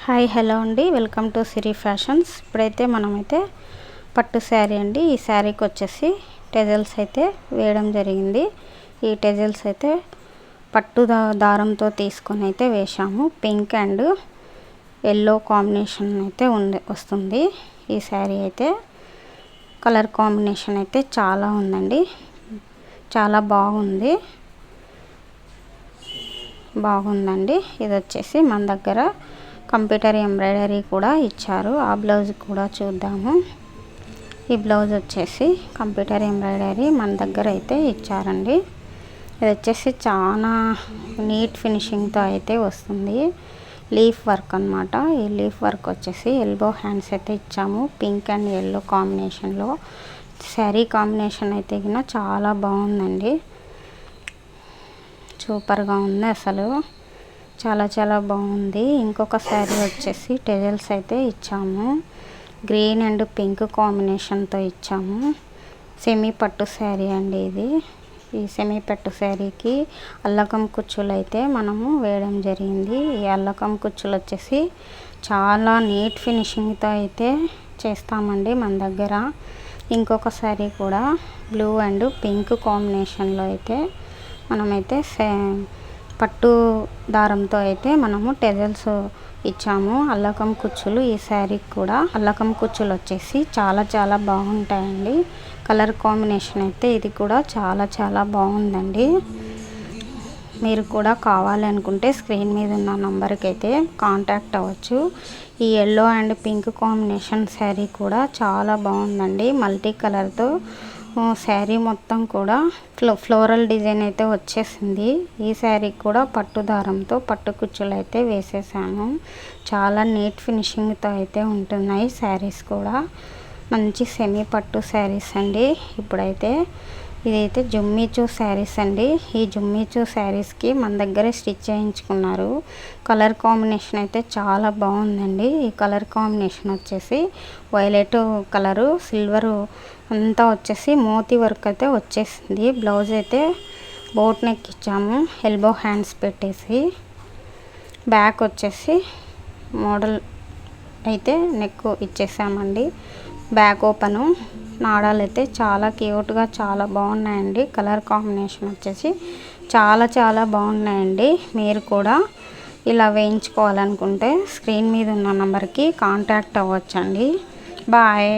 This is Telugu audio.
హాయ్ హలో అండి, వెల్కమ్ టు సిరి ఫ్యాషన్స్. ఇప్పుడైతే మనమైతే పట్టు శారీ అండి. ఈ శారీకి వచ్చేసి టెజల్స్ అయితే వేయడం జరిగింది. ఈ టెజల్స్ అయితే పట్టు దారంతో తీసుకొని అయితే వేశాము. పింక్ అండ్ ఎల్లో కాంబినేషన్ అయితే వస్తుంది. ఈ శారీ అయితే కలర్ కాంబినేషన్ అయితే చాలా ఉందండి, చాలా బాగుందండి. ఇది వచ్చేసి మన దగ్గర కంప్యూటర్ ఎంబ్రాయిడరీ కూడా ఇచ్చారు. ఆ బ్లౌజ్ కూడా చూద్దాము. ఈ బ్లౌజ్ వచ్చేసి కంప్యూటర్ ఎంబ్రాయిడరీ మన దగ్గర అయితే ఇచ్చారండి. ఇది వచ్చేసి చాలా నీట్ ఫినిషింగ్తో అయితే వస్తుంది. లీఫ్ వర్క్ అన్నమాట. ఈ లీఫ్ వర్క్ వచ్చేసి ఎల్బో హ్యాండ్స్ అయితే ఇచ్చాము. పింక్ అండ్ ఎల్లో కాంబినేషన్లో శారీ కాంబినేషన్ అయితే చాలా బాగుందండి. సూపర్గా ఉంది, అసలు చాలా బాగుంది. ఇంకొక శారీ వచ్చేసి టెజల్స్ అయితే ఇచ్చాము. గ్రీన్ అండ్ పింక్ కాంబినేషన్తో ఇచ్చాము. సెమీ పట్టు శారీ అండి ఇది. ఈ సెమీ పట్టు శారీకి అల్లకం కుచ్చులు అయితే మనము వేయడం జరిగింది. ఈ అల్లకం కుచ్చులు వచ్చేసి చాలా నీట్ ఫినిషింగ్తో అయితే చేస్తామండి మన దగ్గర. ఇంకొక శారీ కూడా బ్లూ అండ్ పింక్ కాంబినేషన్లో అయితే మనమైతే పట్టు దారంతో అయితే మనము టెజల్స్ ఇచ్చాము. అల్లకం కుచ్చులు ఈ శారీకి కూడా అల్లకం కుచ్చులు వచ్చేసి చాలా బాగుంటాయండి. కలర్ కాంబినేషన్ అయితే ఇది కూడా చాలా బాగుందండి. మీరు కూడా కావాలి అనుకుంటే స్క్రీన్ మీద ఉన్న నంబర్కి అయితే కాంటాక్ట్ అవ్వచ్చు. ఈ yellow and pink combination sari కూడా చాలా బాగుందండి. మల్టీ కలర్తో శారీ మొత్తం కూడా ఫ్లోరల్ డిజైన్ అయితే వచ్చేసింది. ఈ శారీకి కూడా పట్టు దారంతో పట్టు కుచ్చులు అయితే వేసేసాను. చాలా నీట్ ఫినిషింగ్తో అయితే ఉంటున్నాయి శారీస్ కూడా. మంచి సెమీ పట్టు శారీస్ అండి. ఇప్పుడైతే ఇదైతే జుమ్మీచూ శారీస్ అండి. ఈ జుమ్మీచూ శారీస్కి మన దగ్గరే స్టిచ్ చేయించుకున్నారు. కలర్ కాంబినేషన్ అయితే చాలా బాగుందండి. ఈ కలర్ కాంబినేషన్ వచ్చేసి వైలెట్ కలరు, సిల్వరు అంతా వచ్చేసి మోతీ వర్క్ అయితే వచ్చేసింది. బ్లౌజ్ అయితే బోట్ నెక్ ఇచ్చాము, ఎల్బో హ్యాండ్స్ పెట్టేసి. బ్యాక్ వచ్చేసి మోడల్ అయితే నెక్ ఇచ్చేసామండి. బ్యాక్ ఓపెను నాడాలు అయితే చాలా క్యూట్గా చాలా బాగున్నాయండి. కలర్ కాంబినేషన్ వచ్చేసి చాలా బాగున్నాయండి. మీరు కూడా ఇలా వేయించుకోవాలనుకుంటే స్క్రీన్ మీద ఉన్న నెంబర్కి కాంటాక్ట్ అవ్వచ్చండి. బాయ్.